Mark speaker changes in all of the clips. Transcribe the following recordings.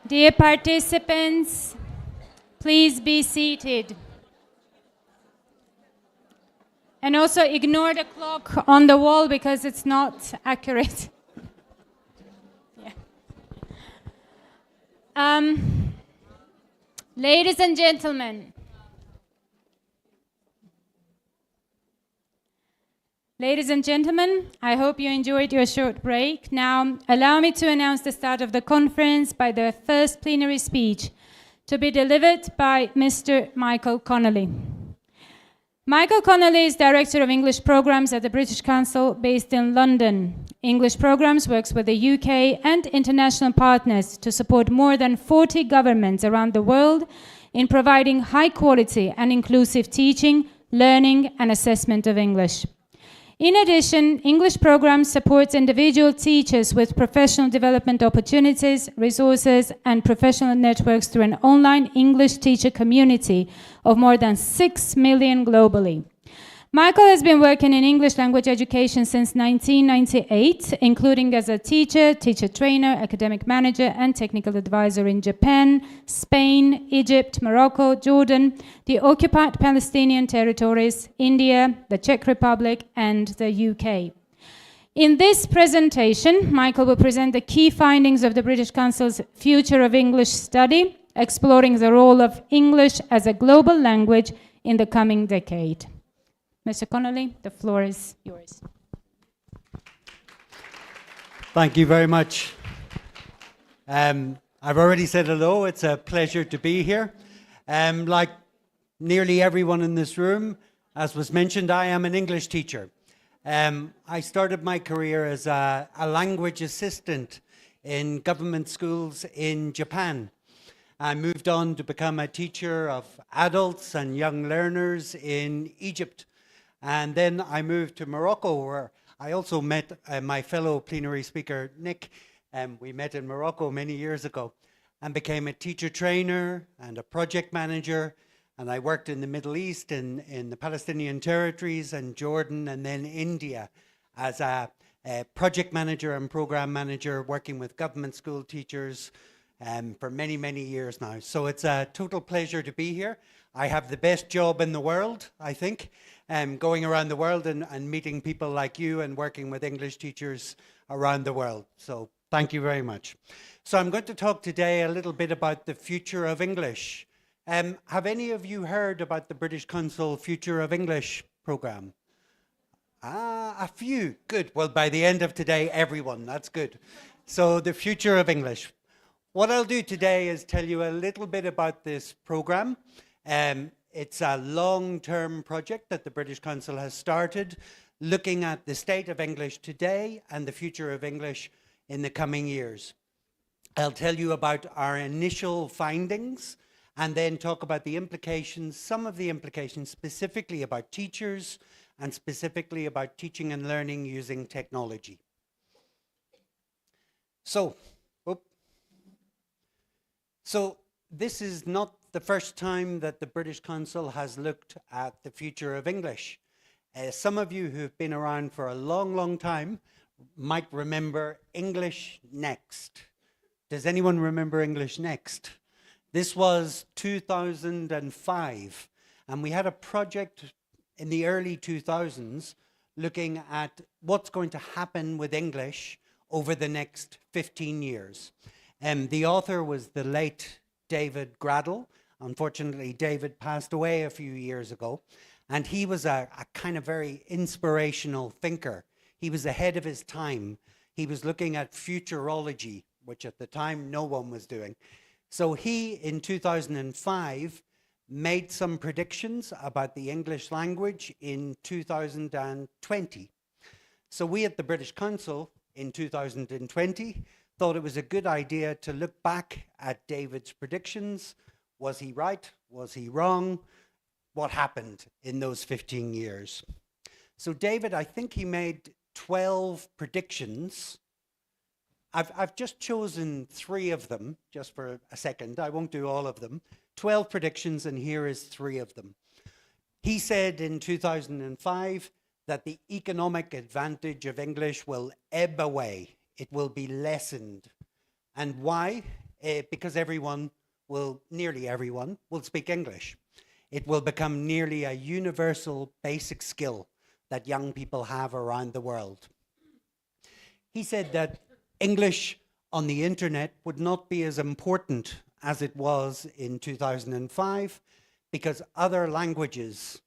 Speaker 1: Dear participants, please be seated. And also ignore the clock on the wall because it's not accurate. Yeah. Ladies and gentlemen. Ladies and gentlemen, I hope you enjoyed your short break. Now, allow me to announce the start of the conference by the first plenary speech to be delivered by Mr. Michael Connolly. Michael Connolly is Director of English Programs at the British Council based in London. English Programs works with the UK and international partners to support more than 40 governments around the world in providing high quality and inclusive teaching, learning and assessment of English. In addition, English Programs supports individual teachers with professional development opportunities, resources, and professional networks through an online English teacher community of more than 6 million globally. Michael has been working in English language education since 1998, including as a teacher, teacher trainer, academic manager, and technical advisor in Japan, Spain, Egypt, Morocco, Jordan, the occupied Palestinian territories, India, the Czech Republic, and the UK. In this presentation, Michael will present the key findings of the British Council's Future of English study, exploring the role of English as a global language in the coming decade. Mr. Connolly, the floor is yours.
Speaker 2: Thank you very much. I've already said hello. It's a pleasure to be here. Like nearly everyone in this room, as was mentioned, I am an English teacher. I started my career as a language assistant in government schools in Japan. I moved on to become a teacher of adults and young learners in Egypt. And then I moved to Morocco, where I also met my fellow plenary speaker, Nick. We met in Morocco many years ago and became a teacher trainer and a project manager. And I worked in the Middle East, in the Palestinian territories and Jordan, and then India as a project manager and program manager, working with government school teachers for many, many years now. So it's a total pleasure to be here. I have the best job in the world, I think, going around the world and meeting people like you and working with English teachers around the world. So thank you very much. So I'm going to talk today a little bit about the future of English. Have any of you heard about the British Council Future of English programme? A few. Good. Well, by the end of today, everyone. That's good. So the future of English. What I'll do today is tell you a little bit about this programme. It's a long-term project that the British Council has started, looking at the state of English today and the future of English in the coming years. I'll tell you about our initial findings and then talk about the implications, some of the implications specifically about teachers and specifically about teaching and learning using technology. So this is not the first time that the British Council has looked at the future of English. Some of you who've been around for a long, long time might remember English Next. Does anyone remember English Next? This was 2005, and we had a project in the early 2000s looking at what's going to happen with English over the next 15 years. The author was the late David Graddle. Unfortunately, David passed away a few years ago, and he was a kind of very inspirational thinker. He was ahead of his time. He was looking at futurology, which at the time no one was doing. So he, in 2005, made some predictions about the English language in 2020. So we at the British Council in 2020 thought it was a good idea to look back at David's predictions. Was he right? Was he wrong? What happened in those 15 years? So David, I think he made 12 predictions, I've just chosen 3 of them, just for a second. I won't do all of them. 12 predictions, and here is 3 of them. He said in 2005 that the economic advantage of English will ebb away. It will be lessened. And why? Because nearly everyone will speak English. It will become nearly a universal basic skill that young people have around the world. He said that English on the internet would not be as important as it was in 2005 because other languages,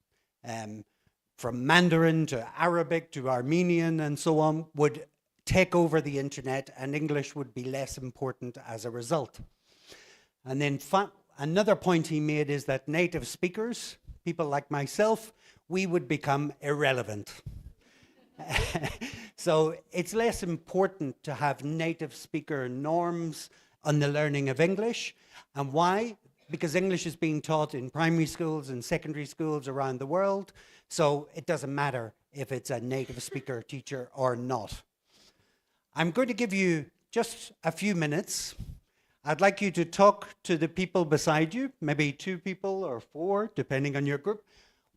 Speaker 2: from Mandarin to Arabic to Armenian and so on, would take over the internet and English would be less important as a result. And then another point he made is that native speakers, people like myself, we would become irrelevant. So it's less important to have native speaker norms on the learning of English. And why? Because English is being taught in primary schools and secondary schools around the world. So it doesn't matter if it's a native speaker teacher or not. I'm going to give you just a few minutes. I'd like you to talk to the people beside you, maybe 2 people or 4, depending on your group.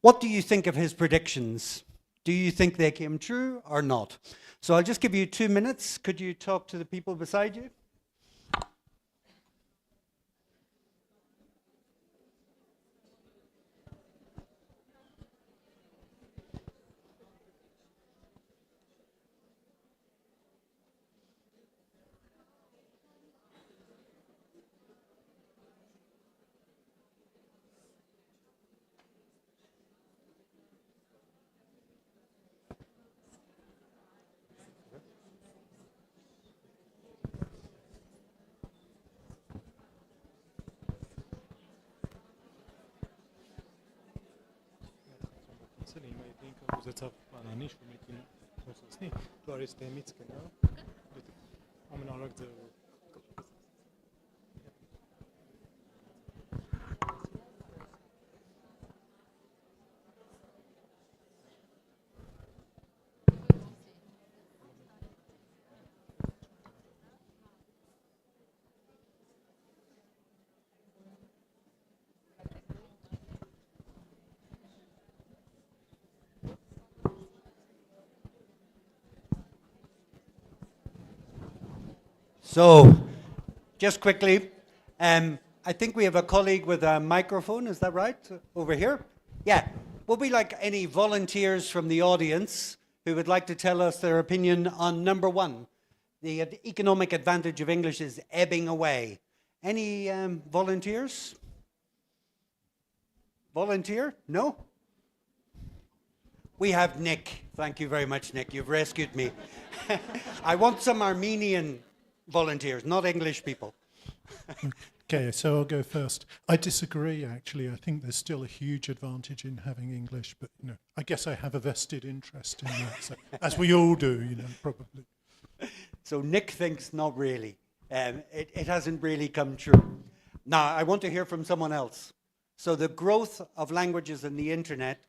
Speaker 2: What do you think of his predictions? Do you think they came true or not? So I'll just give you 2 minutes. Could you talk to the people beside you? So, just quickly, I think we have a colleague with a microphone, is that right? Over here? Yeah. Would we like any volunteers from the audience who would like to tell us their opinion on number 1? The economic advantage of English is ebbing away. Any volunteers? Volunteer? No? We have Nick. Thank you very much, Nick. You've rescued me. I want some Armenian volunteers, not English people.
Speaker 3: Okay, so I'll go first. I disagree, actually. I think there's still a huge advantage in having English, but I guess I have a vested interest in that, so, as we all do, probably.
Speaker 2: So Nick thinks not really. It hasn't really come true. Now, I want to hear from someone else. So the growth of languages in the internet,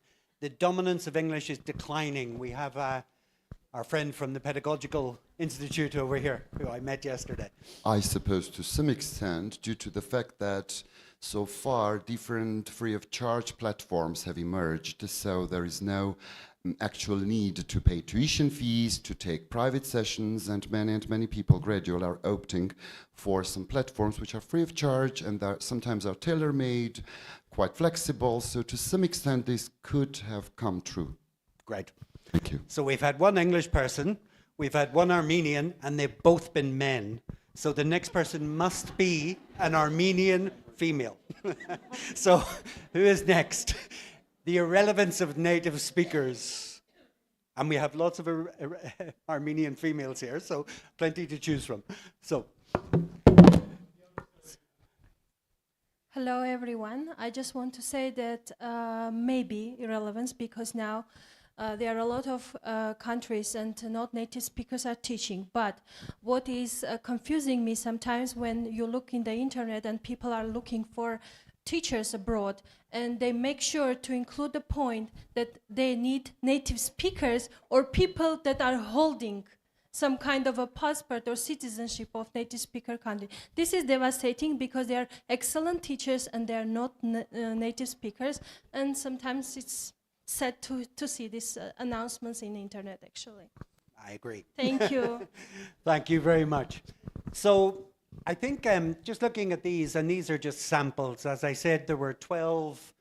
Speaker 2: the dominance of English is declining. We have our friend from the Pedagogical Institute over here, who I met yesterday.
Speaker 4: I suppose to some extent, due to the fact that so far different free of charge platforms have emerged, so there is no actual need to pay tuition fees, to take private sessions, and many people gradually are opting for some platforms which are free of charge and sometimes are tailor-made, quite flexible, so to some extent this could have come true.
Speaker 2: Great.
Speaker 4: Thank you.
Speaker 2: So we've had 1 English person, we've had 1 Armenian, and they've both been men. So the next person must be an Armenian female. So who is next? The irrelevance of native speakers. And we have lots of Armenian females here, so plenty to choose from. So.
Speaker 5: Hello, everyone. I just want to say that maybe irrelevance, because now there are a lot of countries and not native speakers are teaching. But what is confusing me sometimes when you look in the internet and people are looking for teachers abroad, and they make sure to include the point that they need native speakers or people that are holding some kind of a passport or citizenship of native speaker country. This is devastating because they are excellent teachers and they are not native speakers, and sometimes it's sad to see these announcements in the internet, actually.
Speaker 2: I agree.
Speaker 5: Thank you.
Speaker 2: Thank you very much. So I think just looking at these, and these are just samples. As I said, there were 12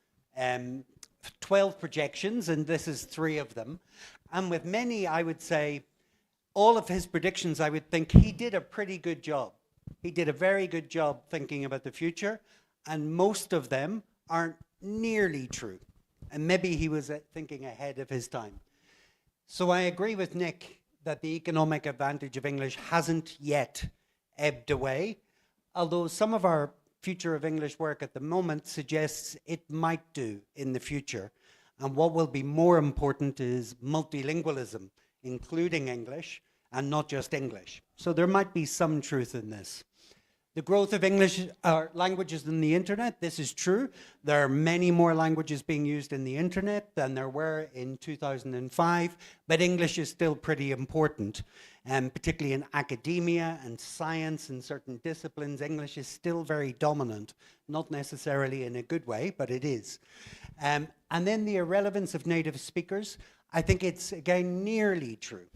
Speaker 2: projections, and this is 3 of them. And with many, I would say, all of his predictions, I would think he did a pretty good job. He did a very good job thinking about the future, and most of them aren't nearly true. And maybe he was thinking ahead of his time. So I agree with Nick that the economic advantage of English hasn't yet ebbed away, although some of our future of English work at the moment suggests it might do in the future. And what will be more important is multilingualism, including English, and not just English. So there might be some truth in this. The growth of English languages in the internet, this is true. There are many more languages being used in the internet than there were in 2005, but English is still pretty important, particularly in academia and science and certain disciplines. English is still very dominant, not necessarily in a good way, but it is. And then the irrelevance of native speakers, I think it's, again, nearly true.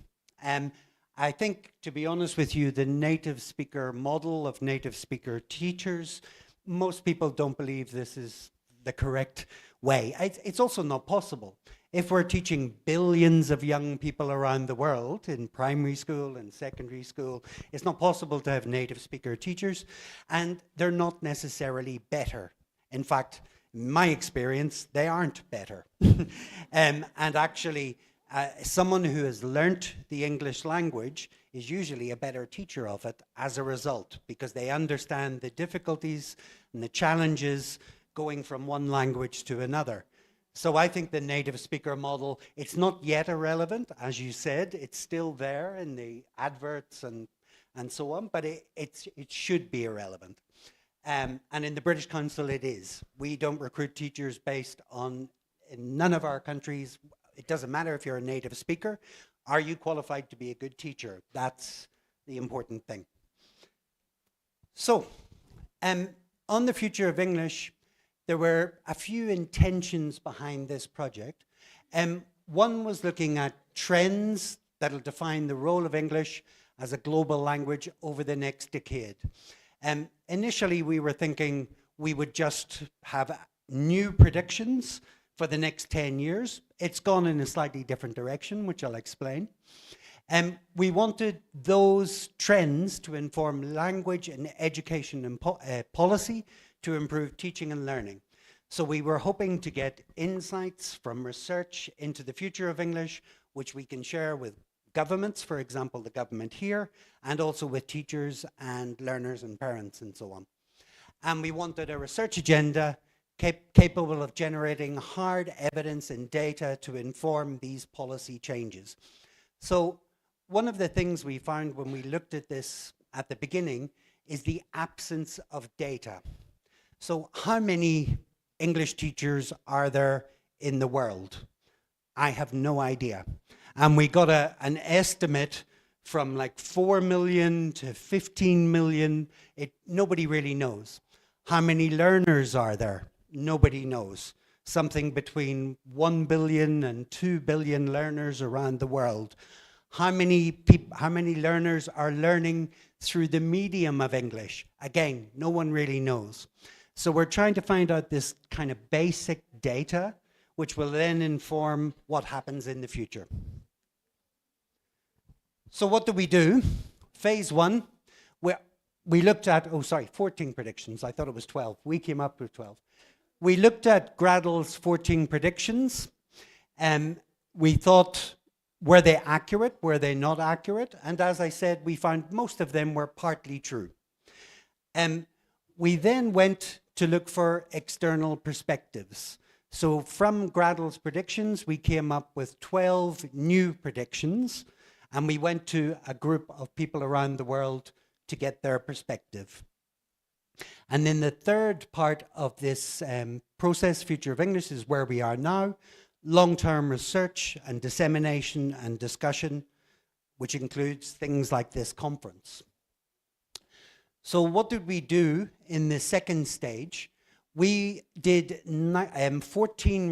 Speaker 2: I think, to be honest with you, the native speaker model of native speaker teachers, most people don't believe this is the correct way. It's also not possible. If we're teaching billions of young people around the world in primary school and secondary school, it's not possible to have native speaker teachers, and they're not necessarily better. In fact, in my experience, they aren't better. And actually, someone who has learnt the English language is usually a better teacher of it as a result, because they understand the difficulties and the challenges going from one language to another. So I think the native speaker model, it's not yet irrelevant, as you said, it's still there in the adverts and so on, but it should be irrelevant. And in the British Council it is. We don't recruit teachers based on, in none of our countries, it doesn't matter if you're a native speaker. Are you qualified to be a good teacher? That's the important thing. So, on the future of English, there were a few intentions behind this project. One was looking at trends that'll define the role of English as a global language over the next decade. Initially, we were thinking we would just have new predictions for the next 10 years. It's gone in a slightly different direction, which I'll explain. We wanted those trends to inform language and education and policy to improve teaching and learning. So we were hoping to get insights from research into the future of English, which we can share with governments, for example, the government here, and also with teachers and learners and parents and so on. And we wanted a research agenda capable of generating hard evidence and data to inform these policy changes. So one of the things we found when we looked at this at the beginning is the absence of data. So how many English teachers are there in the world? I have no idea. And we got an estimate from like 4 million to 15 million. Nobody really knows. How many learners are there? Nobody knows. Something between 1 billion and 2 billion learners around the world. How many learners are learning through the medium of English? Again, no one really knows. So we're trying to find out this kind of basic data, which will then inform what happens in the future. So what do we do? Phase 1, we looked at, 14 predictions. I thought it was 12. We came up with 12. We looked at Gradle's 14 predictions, and we thought, were they accurate? Were they not accurate? And as I said, we found most of them were partly true. We then went to look for external perspectives. So from Gradle's predictions, we came up with 12 new predictions, and we went to a group of people around the world to get their perspective. And then the third part of this process, Future of English, is where we are now. Long-term research and dissemination and discussion. which includes things like this conference. So what did we do in the second stage? We did 14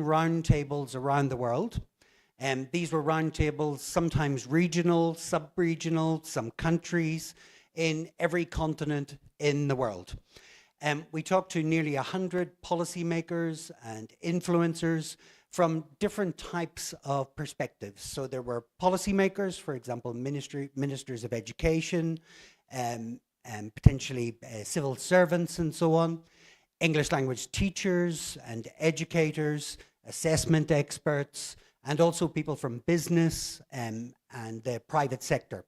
Speaker 2: roundtables around the world. And these were roundtables, sometimes regional, sub-regional, some countries in every continent in the world. We talked to nearly 100 policymakers and influencers from different types of perspectives. So there were policymakers, for example, ministers of education, and potentially civil servants and so on, English language teachers and educators, assessment experts, and also people from business and the private sector.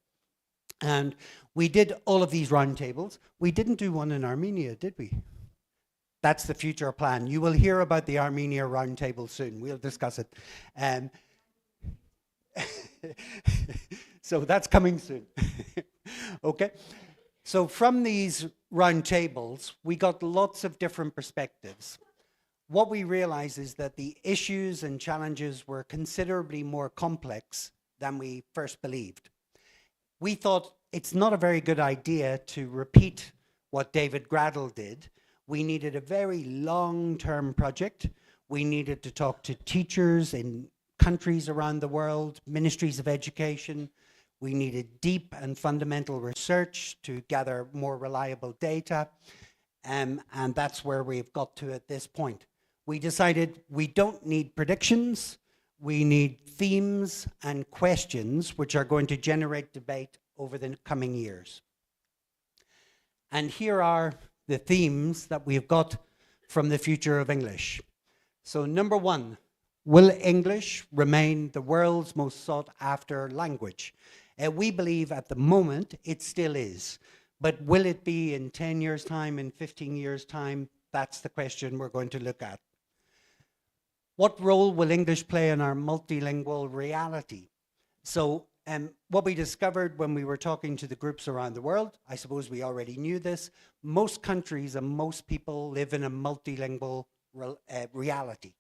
Speaker 2: And we did all of these roundtables. We didn't do one in Armenia, did we? That's the future plan. You will hear about the Armenia roundtable soon. We'll discuss it. So that's coming soon. Okay. So from these roundtables, we got lots of different perspectives. What we realized is that the issues and challenges were considerably more complex than we first believed. We thought it's not a very good idea to repeat what David Graddle did. We needed a very long-term project. We needed to talk to teachers in countries around the world, ministries of education. We needed deep and fundamental research to gather more reliable data. And that's where we've got to at this point. We decided we don't need predictions. We need themes and questions which are going to generate debate over the coming years. And here are the themes that we've got from the future of English. So number one, will English remain the world's most sought after language? We believe at the moment it still is, but will it be in 10 years' time, in 15 years' time? That's the question we're going to look at. What role will English play in our multilingual reality? So what we discovered when we were talking to the groups around the world, I suppose we already knew this, most countries and most people live in a multilingual reality.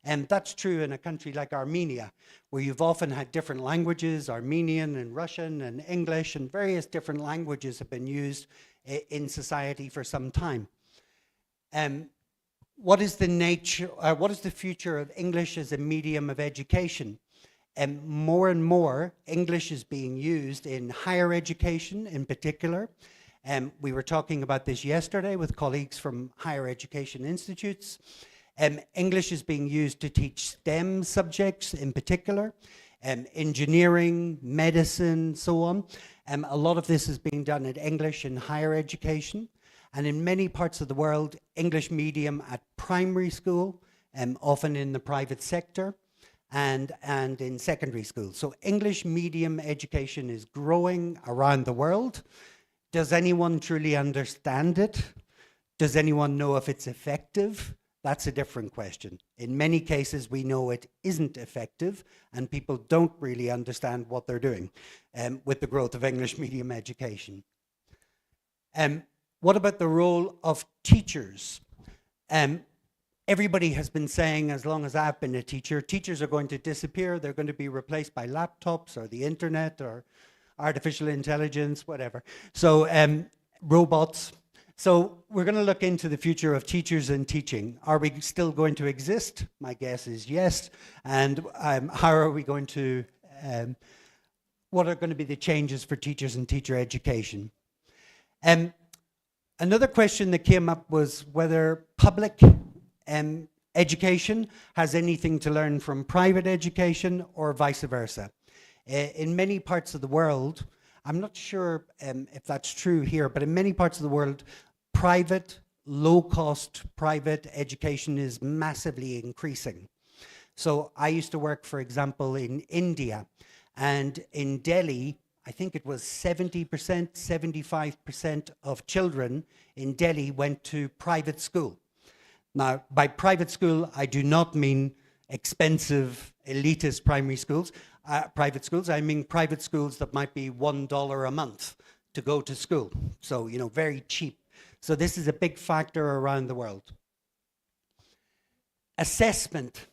Speaker 2: And that's true in a country like Armenia, where you've often had different languages, Armenian and Russian and English, and various different languages have been used in society for some time. What is the future of English as a medium of education? More and more, English is being used in higher education in particular. We were talking about this yesterday with colleagues from higher education institutes. English is being used to teach STEM subjects in particular, engineering, medicine, so on. A lot of this is being done in English in higher education. And in many parts of the world, English medium at primary school, often in the private sector, and in secondary school. So English medium education is growing around the world. Does anyone truly understand it? Does anyone know if it's effective? That's a different question. In many cases, we know it isn't effective, and people don't really understand what they're doing with the growth of English medium education. What about the role of teachers? Everybody has been saying, as long as I've been a teacher, teachers are going to disappear. They're going to be replaced by laptops or the internet or artificial intelligence, whatever. So robots. So we're going to look into the future of teachers and teaching. Are we still going to exist? My guess is yes. And how are we going to, what are going to be the changes for teachers and teacher education? Another question that came up was whether public education has anything to learn from private education or vice versa. In many parts of the world, I'm not sure if that's true here, but in many parts of the world, private, low-cost private education is massively increasing. So I used to work, for example, in India, and in Delhi, I think it was 70%, 75% of children in Delhi went to private school. Now, by private school, I do not mean expensive, elitist primary schools, private schools. I mean private schools that might be $1 a month to go to school. So, you know, very cheap. So this is a big factor around the world. Assessment.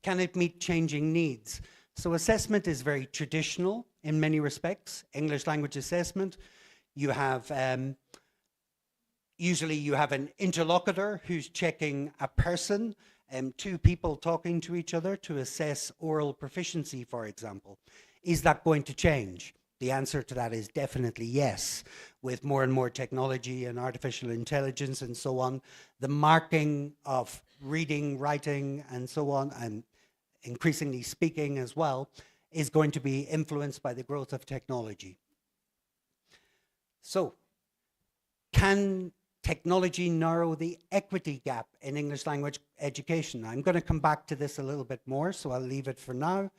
Speaker 2: Can it meet changing needs? So assessment is very traditional in many respects. English language assessment, you have usually you have an interlocutor who's checking a person, two people talking to each other to assess oral proficiency, for example. Is that going to change? The answer to that is definitely yes. With more and more technology and artificial intelligence and so on, the marking of reading, writing, and so on, and increasingly speaking as well, is going to be influenced by the growth of technology. So, can technology narrow the equity gap in English language education? I'm going to come back to this a little bit more, so I'll leave it for now.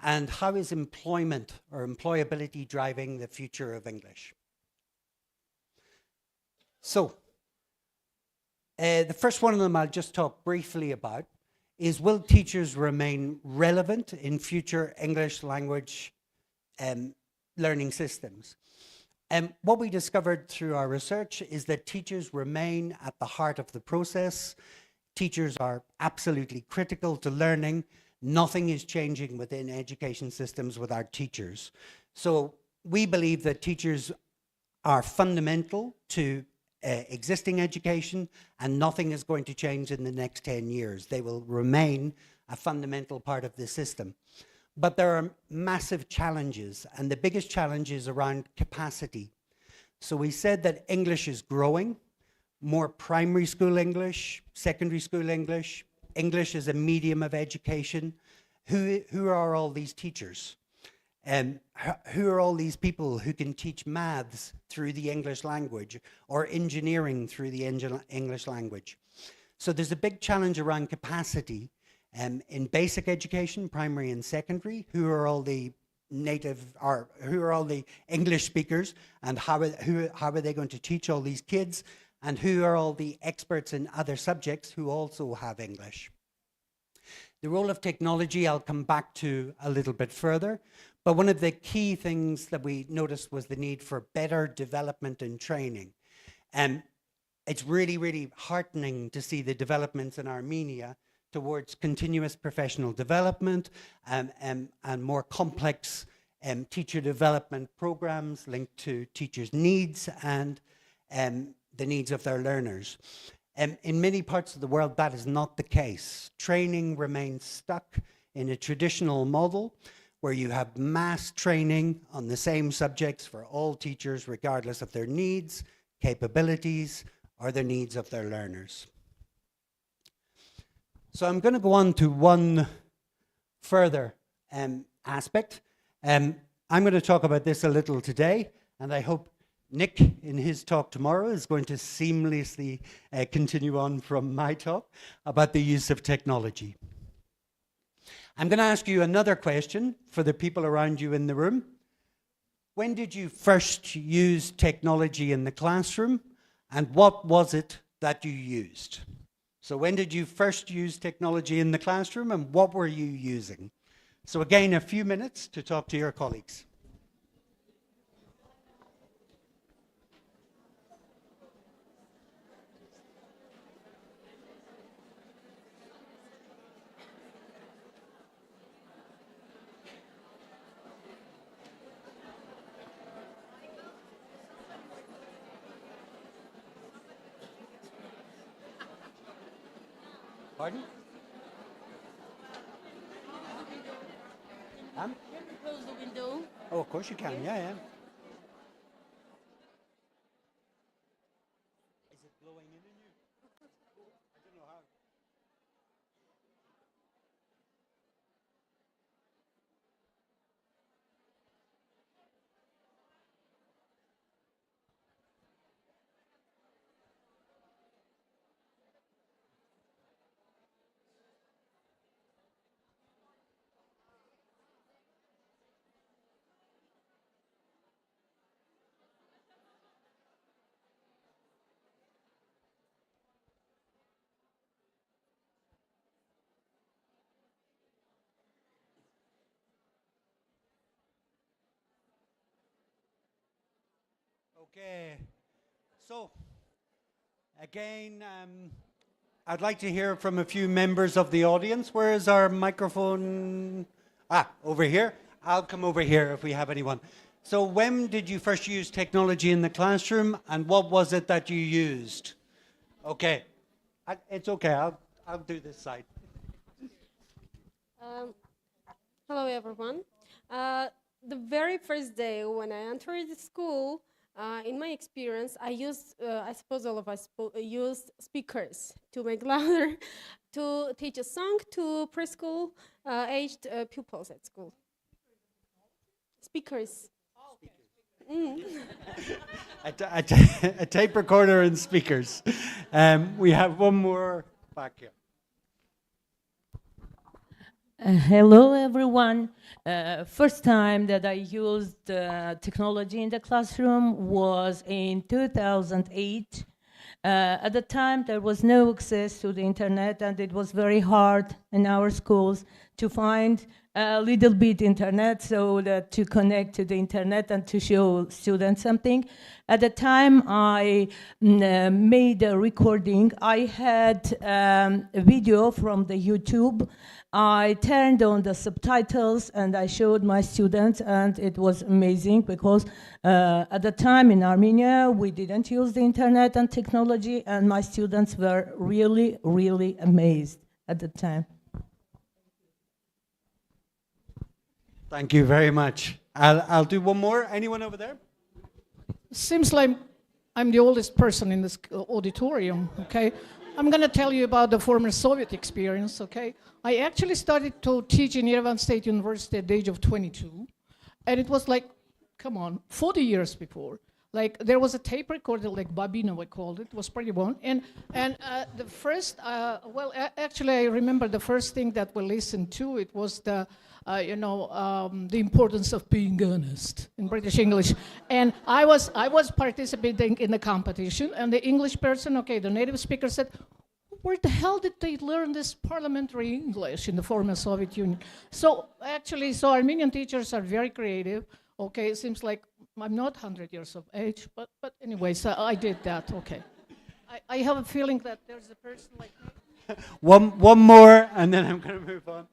Speaker 2: And how is employment or employability driving the future of English? So, the first one of them I'll just talk briefly about is, will teachers remain relevant in future English language learning systems? What we discovered through our research is that teachers remain at the heart of the process. Teachers are absolutely critical to learning. Nothing is changing within education systems without teachers. So we believe that teachers are fundamental to existing education, and nothing is going to change in the next 10 years. They will remain a fundamental part of the system. But there are massive challenges, and the biggest challenge is around capacity. So we said that English is growing, more primary school English, secondary school English. English is a medium of education. Who are all these teachers? Who are all these people who can teach maths through the English language or engineering through the English language? So there's a big challenge around capacity. In basic education, primary and secondary, who are all the who are all the English speakers, and how are they going to teach all these kids, and who are all the experts in other subjects who also have English? The role of technology I'll come back to a little bit further, but one of the key things that we noticed was the need for better development and training. It's really, really heartening to see the developments in Armenia towards continuous professional development and more complex teacher development programs linked to teachers' needs and the needs of their learners. In many parts of the world, that is not the case. Training remains stuck in a traditional model where you have mass training on the same subjects for all teachers, regardless of their needs, capabilities, or the needs of their learners. So I'm going to go on to one further aspect. I'm going to talk about this a little today, and I hope Nick, in his talk tomorrow, is going to seamlessly continue on from my talk about the use of technology. I'm going to ask you another question for the people around you in the room. When did you first use technology in the classroom, and what was it that you used? So when did you first use technology in the classroom, and what were you using? So again, a few minutes to talk to your colleagues. Pardon?
Speaker 6: Can you close the window?
Speaker 2: Oh, of course you can, yeah. Is it blowing in you? I don't know how. Okay, so again, I'd like to hear from a few members of the audience. Where is our microphone? Ah, over here. I'll come over here if we have anyone. So when did you first use technology in the classroom, and what was it that you used? Okay. It's okay. I'll do this side.
Speaker 7: Hello, everyone. The very first day when I entered the school, in my experience, I used, I suppose all of us used speakers to make louder, to teach a song to preschool aged pupils at school. Speakers.
Speaker 2: A tape recorder and speakers. We have one more back here.
Speaker 6: Hello, everyone. First time that I used technology in the classroom was in 2008. At the time, there was no access to the internet, and it was very hard in our schools to find a little bit internet so that to connect to the internet and to show students something. At the time, I made a recording. I had a video from the YouTube. I turned on the subtitles and I showed my students, and it was amazing because at the time in Armenia we didn't use the internet and technology, and my students were really, really amazed at the time.
Speaker 2: Thank you very much. I'll do one more. Anyone over there?
Speaker 8: Seems like I'm the oldest person in this auditorium, okay? I'm going to tell you about the former Soviet experience, okay? I actually started to teach in Yerevan State University at the age of 22, and it was like, come on, 40 years before. Like, there was a tape recorder, like Babino, we called it. It was pretty one. And the first, actually, I remember the first thing that we listened to, it was the importance of being honest in British English. And I was participating in the competition, and the English person, okay, the native speaker said, where the hell did they learn this parliamentary English in the former Soviet Union? So actually, Armenian teachers are very creative. Okay, it seems like I'm not 100 years of age, but anyways, I did that, okay. I have a feeling that there's a person like me.
Speaker 2: One more, and then I'm going to move on.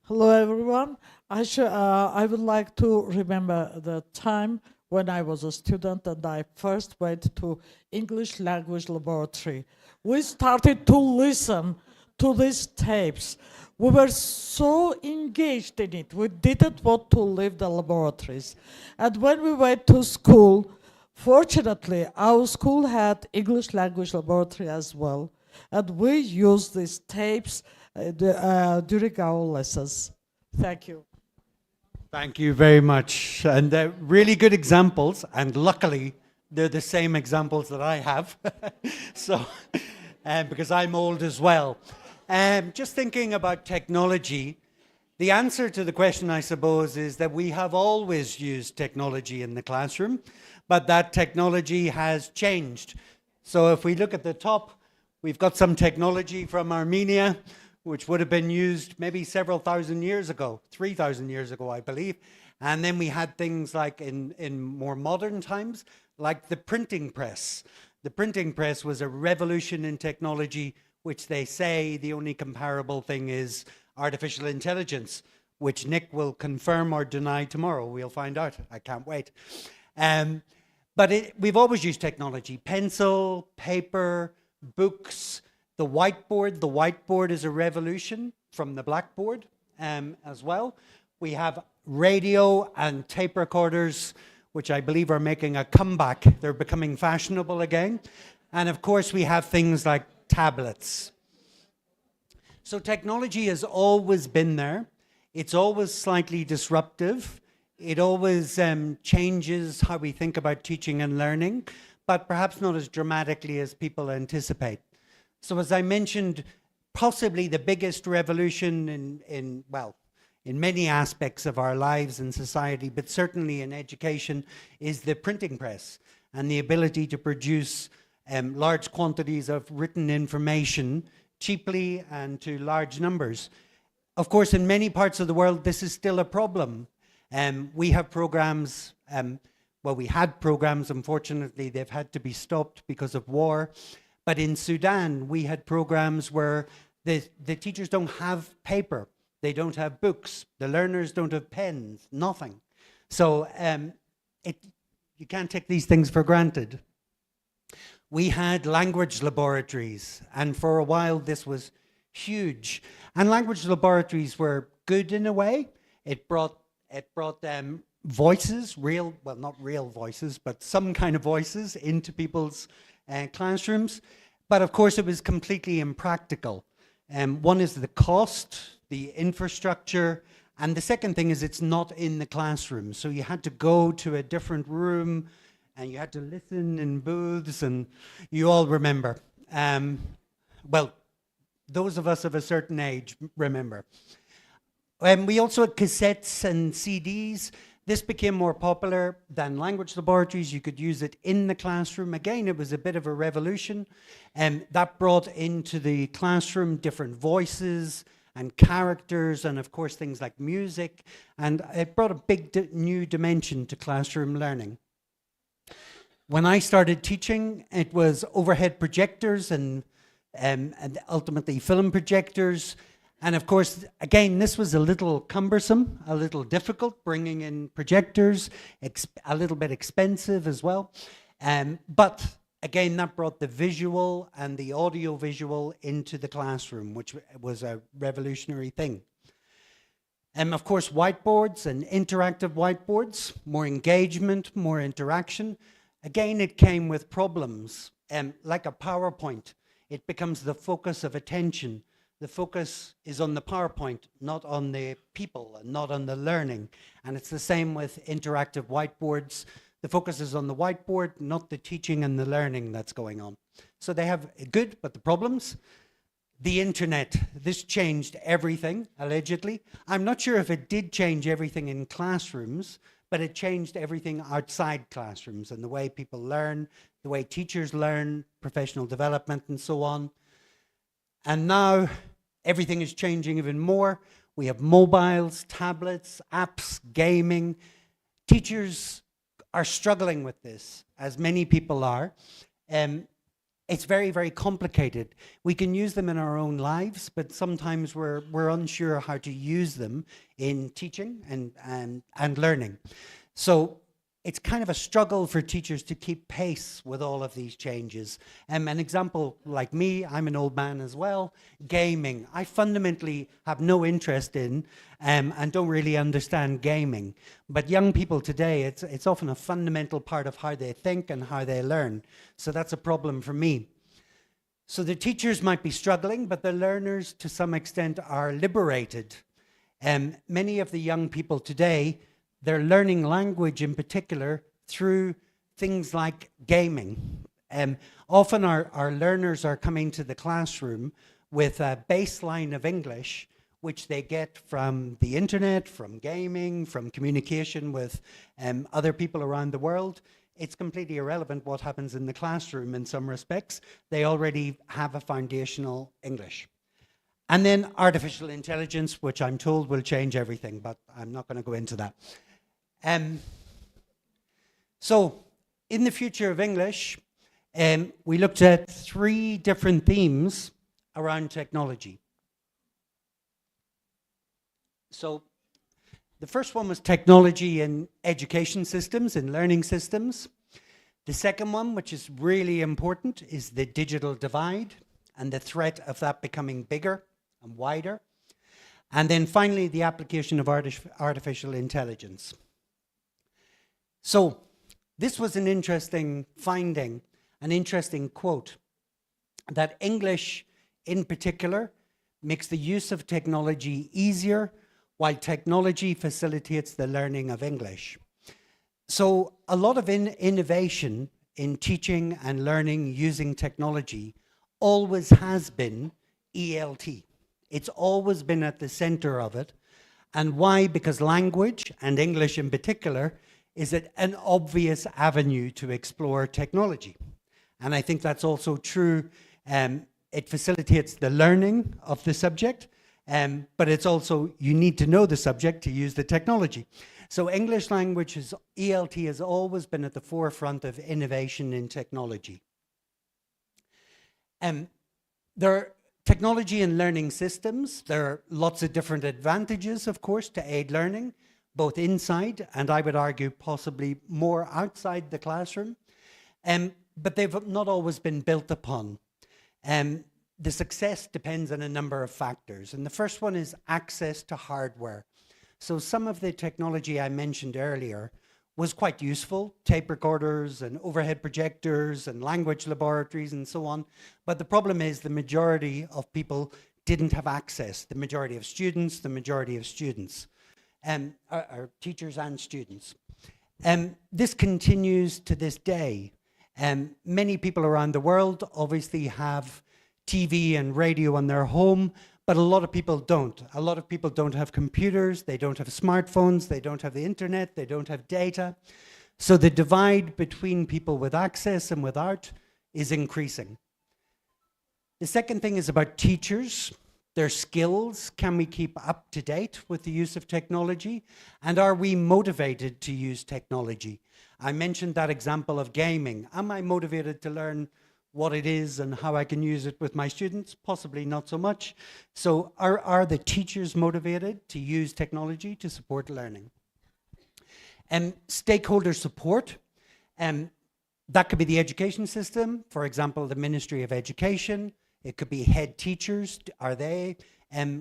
Speaker 9: Hello, everyone. I would like to remember the time when I was a student and I first went to English language laboratory. We started to listen to these tapes. We were so engaged in it. We didn't want to leave the laboratories. And when we went to school, fortunately, our school had English language laboratory as well. And we used these tapes during our lessons. Thank you.
Speaker 2: Thank you very much. And really good examples, and luckily they're the same examples that I have. So, because I'm old as well. Just thinking about technology, the answer to the question, I suppose, is that we have always used technology in the classroom, but that technology has changed. So if we look at the top, we've got some technology from Armenia, which would have been used maybe several thousand years ago, 3,000 years ago, I believe. And then we had things like in more modern times, like the printing press. The printing press was a revolution in technology, which they say the only comparable thing is artificial intelligence, which Nick will confirm or deny tomorrow. We'll find out. I can't wait. But we've always used technology: pencil, paper, books, the whiteboard is a revolution from the blackboard as well. We have radio and tape recorders, which I believe are making a comeback. They're becoming fashionable again. And of course, we have things like tablets. So technology has always been there. It's always slightly disruptive. It always changes how we think about teaching and learning, but perhaps not as dramatically as people anticipate. So as I mentioned, possibly the biggest revolution in many aspects of our lives and society, but certainly in education, is the printing press and the ability to produce large quantities of written information cheaply and to large numbers. Of course, in many parts of the world, this is still a problem. We have programs, we had programs, unfortunately, they've had to be stopped because of war. But in Sudan, we had programs where the teachers don't have paper. They don't have books. The learners don't have pens, nothing. So you can't take these things for granted. We had language laboratories, and for a while this was huge. And language laboratories were good in a way. It brought voices, well, not real voices, but some kind of voices into people's classrooms. But of course, it was completely impractical. One is the cost, the infrastructure, and the second thing is it's not in the classroom. So you had to go to a different room, and you had to listen in booths, and you all remember. Well, those of us of a certain age remember. We also had cassettes and CDs. This became more popular than language laboratories. You could use it in the classroom. Again, it was a bit of a revolution. That brought into the classroom different voices and characters, and of course things like music. And it brought a big new dimension to classroom learning. When I started teaching, it was overhead projectors and ultimately film projectors. And of course, again, this was a little cumbersome, a little difficult, bringing in projectors, a little bit expensive as well. But again, that brought the visual and the audio visual into the classroom, which was a revolutionary thing. Of course, whiteboards and interactive whiteboards, more engagement, more interaction. Again, it came with problems. Like a PowerPoint, it becomes the focus of attention. The focus is on the PowerPoint, not on the people, and not on the learning. And it's the same with interactive whiteboards. The focus is on the whiteboard, not the teaching and the learning that's going on. So they have good, but the problems. The internet, this changed everything, allegedly. I'm not sure if it did change everything in classrooms, but it changed everything outside classrooms and the way people learn, the way teachers learn, professional development, and so on. And now everything is changing even more. We have mobiles, tablets, apps, gaming. Teachers are struggling with this, as many people are. It's very, very complicated. We can use them in our own lives, but sometimes we're unsure how to use them in teaching and learning. So it's kind of a struggle for teachers to keep pace with all of these changes. An example, like me, I'm an old man as well, gaming. I fundamentally have no interest in and don't really understand gaming. But young people today, it's often a fundamental part of how they think and how they learn. So that's a problem for me. So the teachers might be struggling, but the learners to some extent are liberated. Many of the young people today, they're learning language in particular through things like gaming. Often our learners are coming to the classroom with a baseline of English, which they get from the internet, from gaming, from communication with other people around the world. It's completely irrelevant what happens in the classroom in some respects. They already have a foundational English. And then artificial intelligence, which I'm told will change everything, but I'm not going to go into that. So, in the future of English, we looked at 3 different themes around technology. So, the first one was technology in education systems, in learning systems. The second one, which is really important, is the digital divide and the threat of that becoming bigger and wider. And then finally, the application of artificial intelligence. So this was an interesting finding, an interesting quote, that English in particular makes the use of technology easier, while technology facilitates the learning of English. So a lot of innovation in teaching and learning using technology always has been ELT. It's always been at the center of it. And why? Because language, and English in particular, is an obvious avenue to explore technology. And I think that's also true. It facilitates the learning of the subject, but it's also, you need to know the subject to use the technology. So English language, ELT has always been at the forefront of innovation in technology. Technology and learning systems, there are lots of different advantages, of course, to aid learning, both inside and I would argue possibly more outside the classroom, but they've not always been built upon. The success depends on a number of factors, and the first one is access to hardware. So some of the technology I mentioned earlier was quite useful, tape recorders and overhead projectors and language laboratories and so on. But the problem is the majority of people didn't have access, the majority of students, are teachers and students. This continues to this day. Many people around the world obviously have TV and radio in their home, but a lot of people don't. A lot of people don't have computers, they don't have smartphones, they don't have the internet, they don't have data. So the divide between people with access and without is increasing. The second thing is about teachers, their skills. Can we keep up to date with the use of technology? And are we motivated to use technology? I mentioned that example of gaming. Am I motivated to learn what it is and how I can use it with my students? Possibly not so much. So are the teachers motivated to use technology to support learning? Stakeholder support, that could be the education system, for example, the Ministry of Education. It could be head teachers, are they,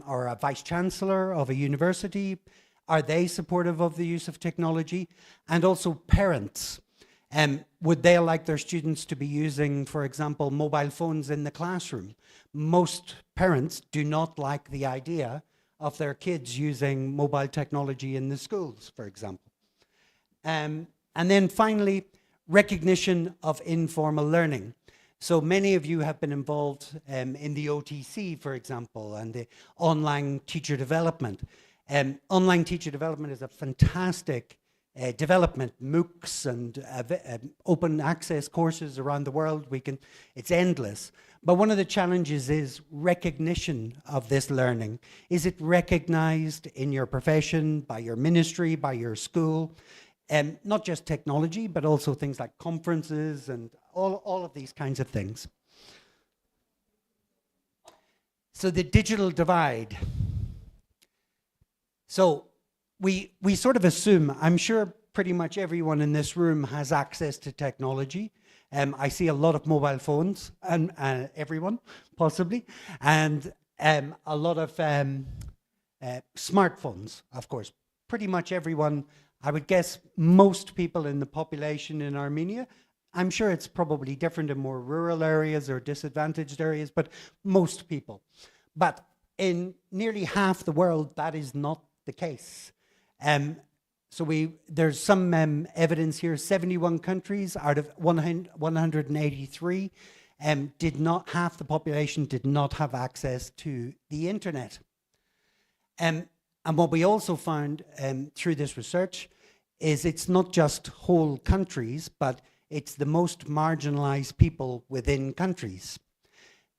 Speaker 2: or a vice chancellor of a university, are they supportive of the use of technology? And also parents. Would they like their students to be using, for example, mobile phones in the classroom? Most parents do not like the idea of their kids using mobile technology in the schools, for example. And then finally, recognition of informal learning. So many of you have been involved in the OTC, for example, and the online teacher development. Online teacher development is a fantastic development, MOOCs and open access courses around the world. It's endless. But one of the challenges is recognition of this learning. Is it recognized in your profession, by your ministry, by your school? Not just technology, but also things like conferences and all of these kinds of things. So the digital divide. So we sort of assume, I'm sure pretty much everyone in this room has access to technology. I see a lot of mobile phones, and everyone, possibly, and a lot of smartphones, of course. Pretty much everyone, I would guess most people in the population in Armenia, I'm sure it's probably different in more rural areas or disadvantaged areas, but most people. But in nearly half the world, that is not the case. So there's some evidence here, 71 countries out of 183 half the population did not have access to the internet. And what we also found through this research is it's not just whole countries, but it's the most marginalized people within countries.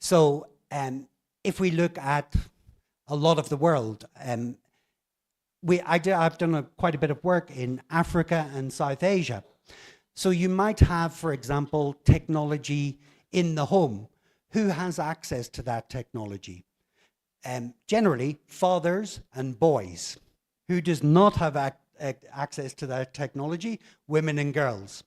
Speaker 2: So if we look at a lot of the world, I've done quite a bit of work in Africa and South Asia. So you might have, for example, technology in the home. Who has access to that technology? Generally, fathers and boys. Who does not have access to that technology? Women and girls.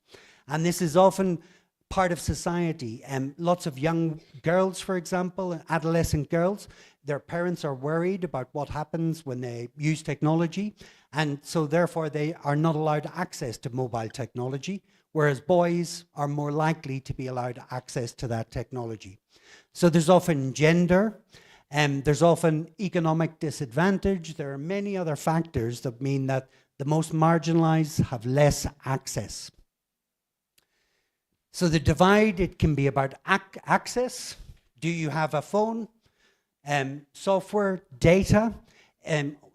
Speaker 2: And this is often part of society. Lots of young girls, for example, adolescent girls, their parents are worried about what happens when they use technology, and so therefore they are not allowed access to mobile technology, whereas boys are more likely to be allowed access to that technology. So there's often gender, and there's often economic disadvantage. There are many other factors that mean that the most marginalized have less access. So the divide, it can be about access. Do you have a phone? Software, data.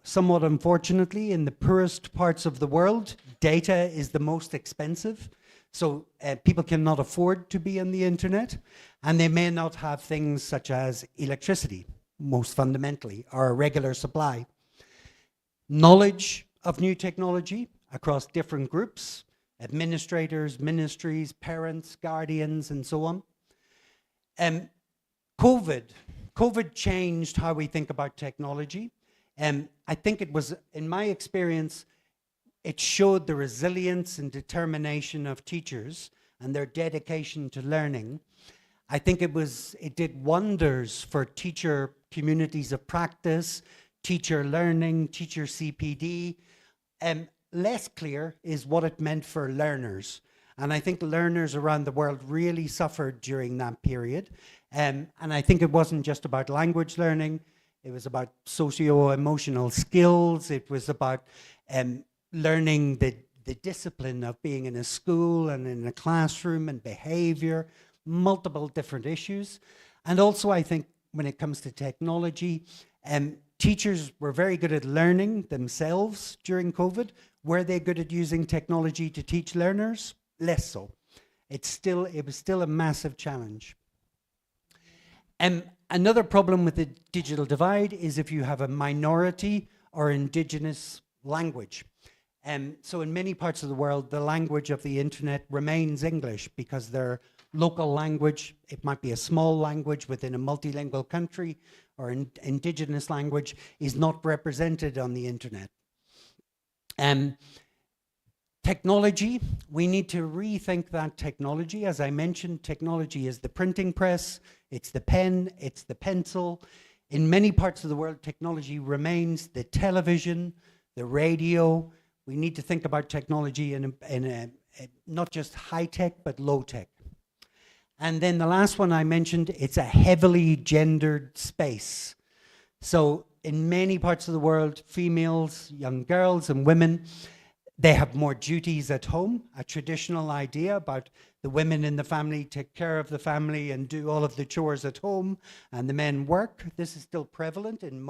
Speaker 2: Somewhat unfortunately, in the poorest parts of the world, data is the most expensive. So people cannot afford to be on the internet, and they may not have things such as electricity, most fundamentally, or a regular supply. Knowledge of new technology across different groups, administrators, ministries, parents, guardians, and so on. COVID changed how we think about technology. I think it was, in my experience, it showed the resilience and determination of teachers and their dedication to learning. I think it did wonders for teacher communities of practice, teacher learning, teacher CPD. Less clear is what it meant for learners. And I think learners around the world really suffered during that period. And I think it wasn't just about language learning. It was about socio-emotional skills. It was about learning the discipline of being in a school and in a classroom and behavior, multiple different issues. And also I think when it comes to technology, teachers were very good at learning themselves during COVID. Were they good at using technology to teach learners? Less so. It was still a massive challenge. Another problem with the digital divide is if you have a minority or indigenous language. So in many parts of the world, the language of the internet remains English because their local language, it might be a small language within a multilingual country, or indigenous language is not represented on the internet. Technology, we need to rethink that technology. As I mentioned, technology is the printing press, it's the pen, it's the pencil. In many parts of the world, technology remains the television, the radio. We need to think about technology in not just high tech, but low tech. And then the last one I mentioned, it's a heavily gendered space. So in many parts of the world, females, young girls and women, they have more duties at home, a traditional idea about the women in the family take care of the family and do all of the chores at home, and the men work. This is still prevalent in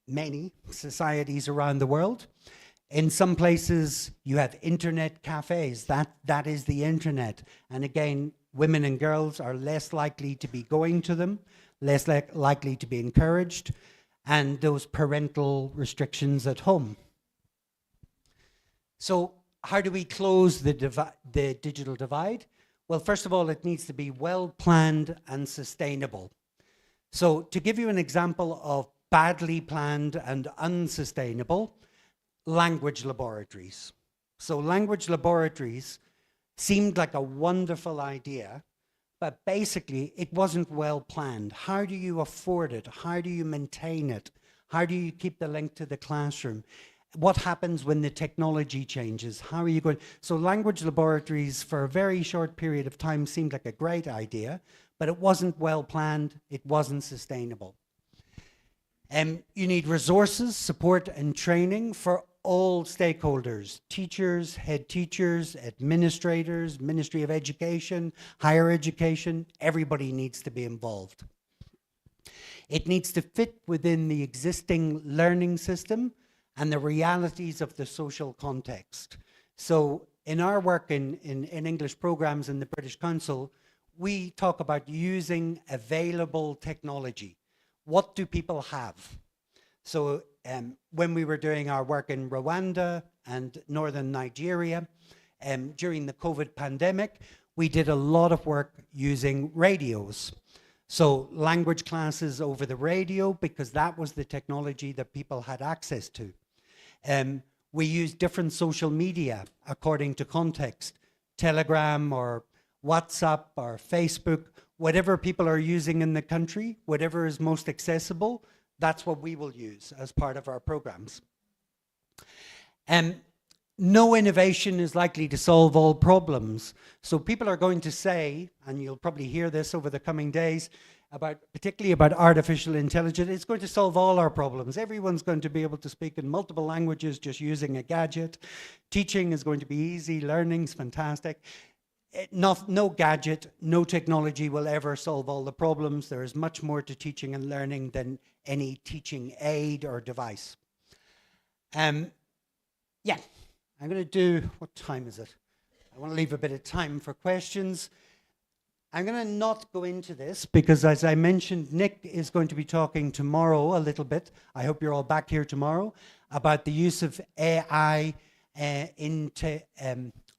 Speaker 2: many societies around the world. In some places, you have internet cafes. That is the internet. And again, women and girls are less likely to be going to them, less likely to be encouraged, and those parental restrictions at home. So how do we close the digital divide? Well, first of all, it needs to be well planned and sustainable. So to give you an example of badly planned and unsustainable, language laboratories. So language laboratories seemed like a wonderful idea, but basically it wasn't well planned. How do you afford it? How do you maintain it? How do you keep the link to the classroom? What happens when the technology changes? How are you going? So language laboratories for a very short period of time seemed like a great idea, but it wasn't well planned, it wasn't sustainable. You need resources, support and training for all stakeholders, teachers, head teachers, administrators, Ministry of Education, higher education, everybody needs to be involved. It needs to fit within the existing learning system and the realities of the social context. So in our work in English programs in the British Council, we talk about using available technology. What do people have? So when we were doing our work in Rwanda and northern Nigeria, during the COVID pandemic, we did a lot of work using radios. So language classes over the radio, because that was the technology that people had access to. We use different social media according to context, Telegram or WhatsApp or Facebook, whatever people are using in the country, whatever is most accessible, that's what we will use as part of our programs. No innovation is likely to solve all problems. So people are going to say, and you'll probably hear this over the coming days, particularly about artificial intelligence, it's going to solve all our problems. Everyone's going to be able to speak in multiple languages just using a gadget. Teaching is going to be easy, learning's fantastic. No gadget, no technology will ever solve all the problems. There is much more to teaching and learning than any teaching aid or device. Yeah, I'm going to do, what time is it? I want to leave a bit of time for questions. I'm going to not go into this because, as I mentioned, Nick is going to be talking tomorrow a little bit. I hope you're all back here tomorrow about the use of AI into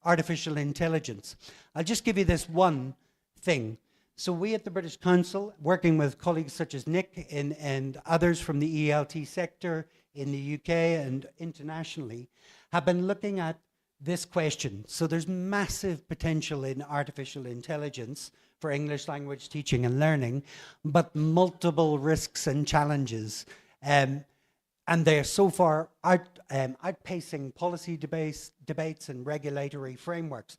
Speaker 2: artificial intelligence. I'll just give you this one thing. So we at the British Council, working with colleagues such as Nick and others from the ELT sector in the UK and internationally, have been looking at this question. So there's massive potential in artificial intelligence for English language teaching and learning, but multiple risks and challenges. And they're so far outpacing policy debates and regulatory frameworks.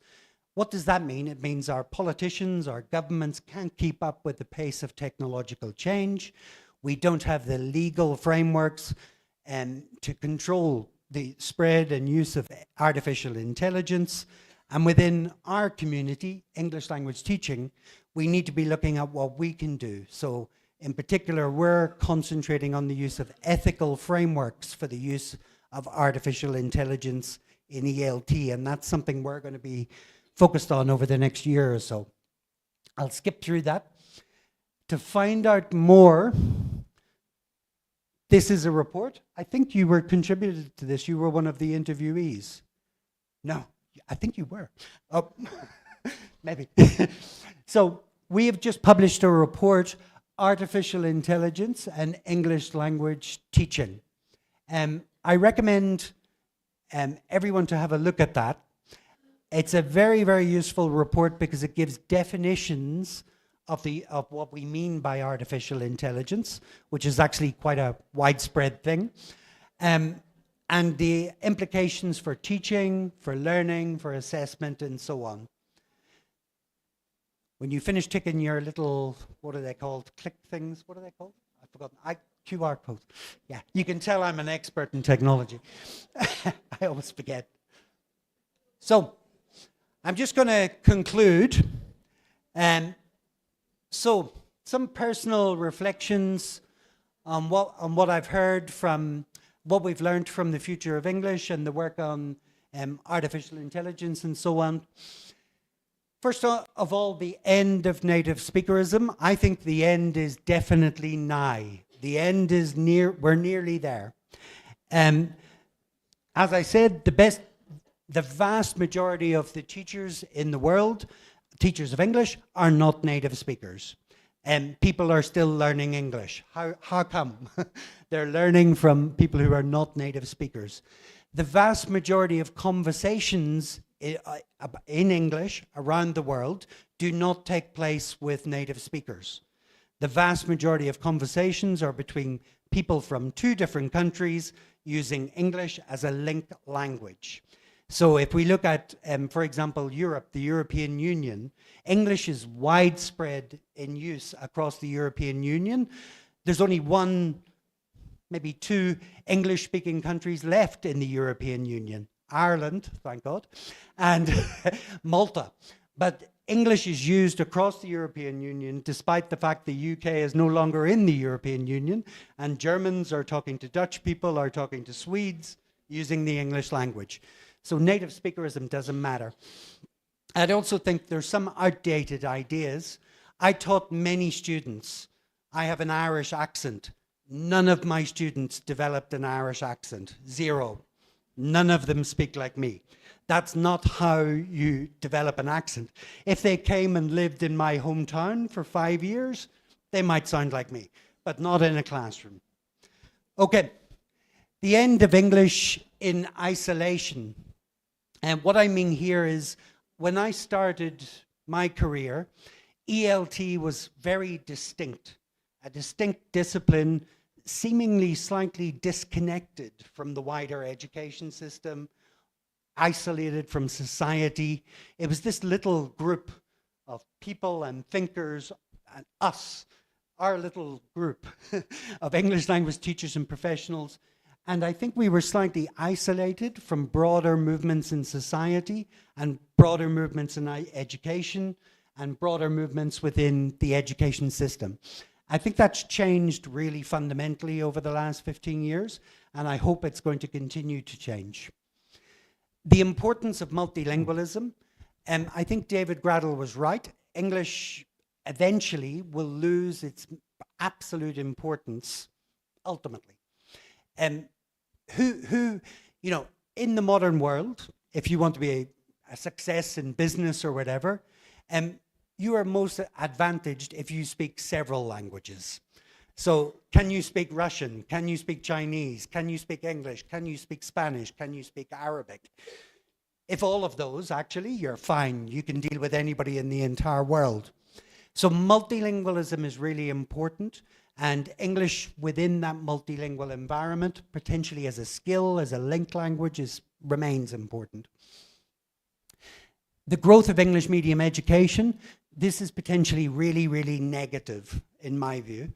Speaker 2: What does that mean? It means our politicians, our governments can't keep up with the pace of technological change. We don't have the legal frameworks to control the spread and use of artificial intelligence. And within our community, English language teaching, we need to be looking at what we can do. So in particular, we're concentrating on the use of ethical frameworks for the use of artificial intelligence in ELT, and that's something we're going to be focused on over the next year or so. I'll skip through that. To find out more, this is a report. I think you were contributed to this. You were one of the interviewees. No, I think you were. Oh, maybe. So we have just published a report, Artificial Intelligence and English Language Teaching. I recommend everyone to have a look at that. It's a very, very useful report because it gives definitions of what we mean by artificial intelligence, which is actually quite a widespread thing, and the implications for teaching, for learning, for assessment, and so on. When you finish ticking your little, what are they called? Click things, what are they called? I've forgotten. QR code. Yeah, you can tell I'm an expert in technology. I always forget. So, I'm just going to conclude. So, some personal reflections on what I've heard from what we've learned from the future of English and the work on artificial intelligence and so on. First of all, the end of native speakerism. I think the end is definitely nigh. The end is near, we're nearly there. As I said, the vast majority of the teachers in the world, teachers of English, are not native speakers. And people are still learning English. How come? They're learning from people who are not native speakers. The vast majority of conversations in English around the world do not take place with native speakers. The vast majority of conversations are between people from two different countries using English as a link language. So if we look at, for example, Europe, the European Union, English is widespread in use across the European Union. There's only one, maybe two English-speaking countries left in the European Union. Ireland, thank God, and Malta. But English is used across the European Union, despite the fact the UK is no longer in the European Union, and Germans are talking to Dutch people, are talking to Swedes, using the English language. So native speakerism doesn't matter. I also think there's some outdated ideas. I taught many students. I have an Irish accent. None of my students developed an Irish accent. Zero. None of them speak like me. That's not how you develop an accent. If they came and lived in my hometown for 5 years, they might sound like me, but not in a classroom. Okay, the end of English in isolation. And what I mean here is, when I started my career, ELT was very distinct, a distinct discipline, seemingly slightly disconnected from the wider education system, isolated from society. It was this little group of people and thinkers and us, our little group of English language teachers and professionals. And I think we were slightly isolated from broader movements in society and broader movements in education and broader movements within the education system. I think that's changed really fundamentally over the last 15 years, and I hope it's going to continue to change. The importance of multilingualism, I think David Gradle was right. English eventually will lose its absolute importance, ultimately. You know, in the modern world, if you want to be a success in business or whatever, you are most advantaged if you speak several languages. So can you speak Russian? Can you speak Chinese? Can you speak English? Can you speak Spanish? Can you speak Arabic? If all of those, actually, you're fine. You can deal with anybody in the entire world. So multilingualism is really important, and English within that multilingual environment, potentially as a skill, as a linked language, remains important. The growth of English medium education, this is potentially really, really negative in my view.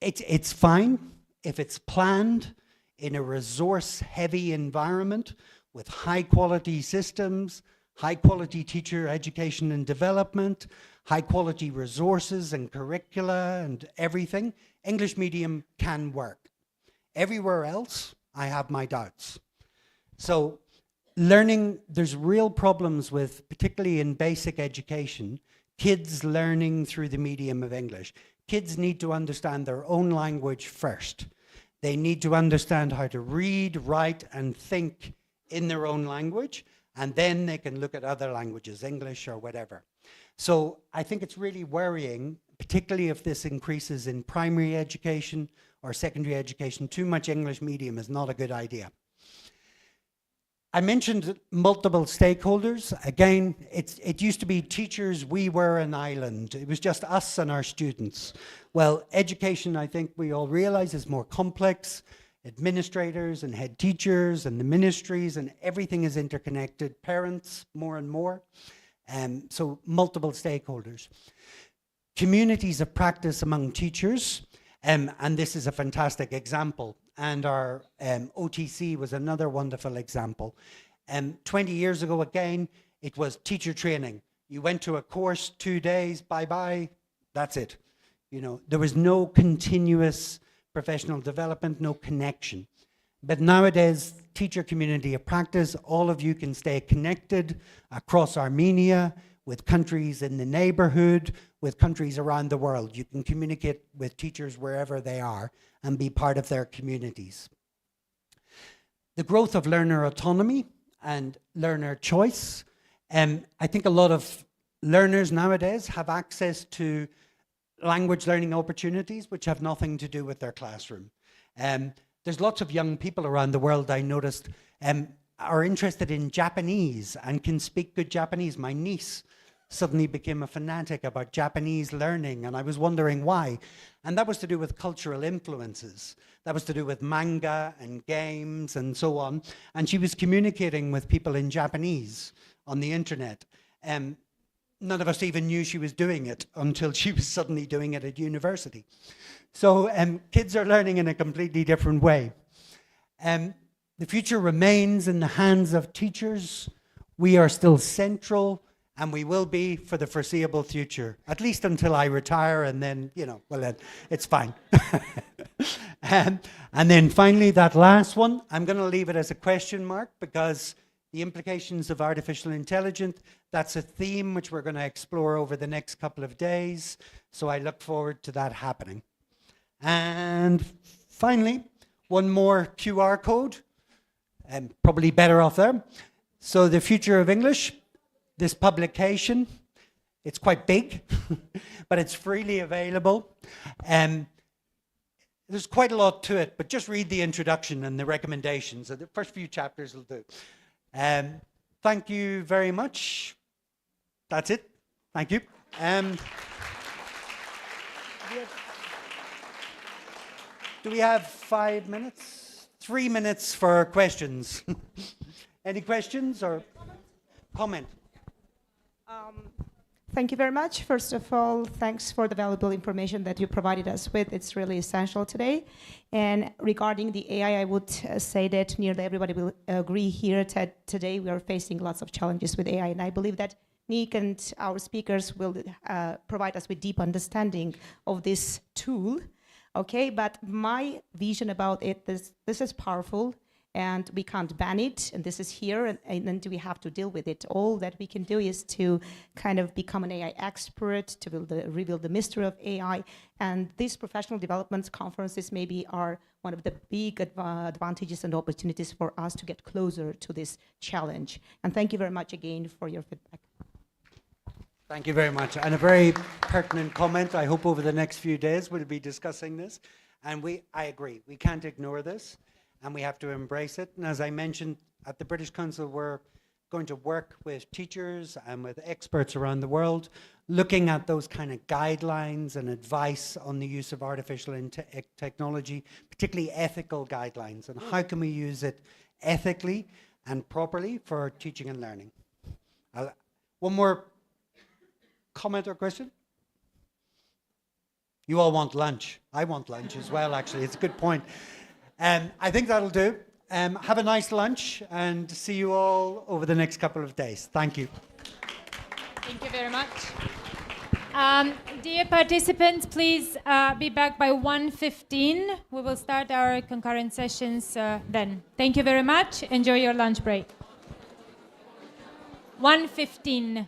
Speaker 2: It's fine if it's planned in a resource-heavy environment with high-quality systems, high-quality teacher education and development, high-quality resources and curricula and everything. English medium can work. Everywhere else, I have my doubts. So learning, there's real problems with, particularly in basic education, kids learning through the medium of English. Kids need to understand their own language first. They need to understand how to read, write, and think in their own language, and then they can look at other languages, English or whatever. So I think it's really worrying, particularly if this increases in primary education or secondary education. Too much English medium is not a good idea. I mentioned multiple stakeholders. Again, it used to be teachers, we were an island. It was just us and our students. Well, education, I think we all realize, is more complex. Administrators and head teachers and the ministries and everything is interconnected. Parents, more and more. So multiple stakeholders. Communities of practice among teachers, and this is a fantastic example. And our OTC was another wonderful example. 20 years ago, again, it was teacher training. You went to a course, 2 days, bye-bye, that's it. You know, there was no continuous professional development, no connection. But nowadays, teacher community of practice, all of you can stay connected across Armenia, with countries in the neighborhood, with countries around the world. You can communicate with teachers wherever they are and be part of their communities. The growth of learner autonomy and learner choice. I think a lot of learners nowadays have access to language learning opportunities which have nothing to do with their classroom. There's lots of young people around the world, I noticed, are interested in Japanese and can speak good Japanese. My niece suddenly became a fanatic about Japanese learning, and I was wondering why. And that was to do with cultural influences. That was to do with manga and games and so on. And she was communicating with people in Japanese on the internet. None of us even knew she was doing it until she was suddenly doing it at university. So kids are learning in a completely different way. The future remains in the hands of teachers. We are still central, and we will be for the foreseeable future, at least until I retire, and then, you know, well, then it's fine. And then finally, that last one, I'm going to leave it as a question mark, because the implications of artificial intelligence, that's a theme which we're going to explore over the next couple of days, so I look forward to that happening. And finally, one more QR code. Probably better off there. So the future of English, this publication, it's quite big, but it's freely available. There's quite a lot to it, but just read the introduction and the recommendations. The first few chapters will do. Thank you very much. That's it. Thank you. Do we have 5 minutes? 3 minutes for questions. Any questions or comment?
Speaker 10: Thank you very much. First of all, thanks for the valuable information that you provided us with. It's really essential today. And regarding the AI, I would say that nearly everybody will agree here that today we are facing lots of challenges with AI. And I believe that Nick and our speakers will provide us with deep understanding of this tool. Okay, but my vision about it is this is powerful, and we can't ban it, and this is here, and then we have to deal with it. All that we can do is to kind of become an AI expert, to reveal the mystery of AI, and these professional development conferences maybe are one of the big advantages and opportunities for us to get closer to this challenge. And thank you very much again for your feedback.
Speaker 2: Thank you very much. And a very pertinent comment. I hope over the next few days we'll be discussing this. And I agree, we can't ignore this and we have to embrace it. And as I mentioned, at the British Council, we're going to work with teachers and with experts around the world, looking at those kind of guidelines and advice on the use of artificial technology, particularly ethical guidelines, and how can we use it ethically and properly for teaching and learning. One more comment or question? You all want lunch. I want lunch as well, actually. It's a good point. I think that'll do. Have a nice lunch and see you all over the next couple of days. Thank you.
Speaker 1: Thank you very much. Dear participants, please be back by 1:15. We will start our concurrent sessions then. Thank you very much. Enjoy your lunch break. 1:15.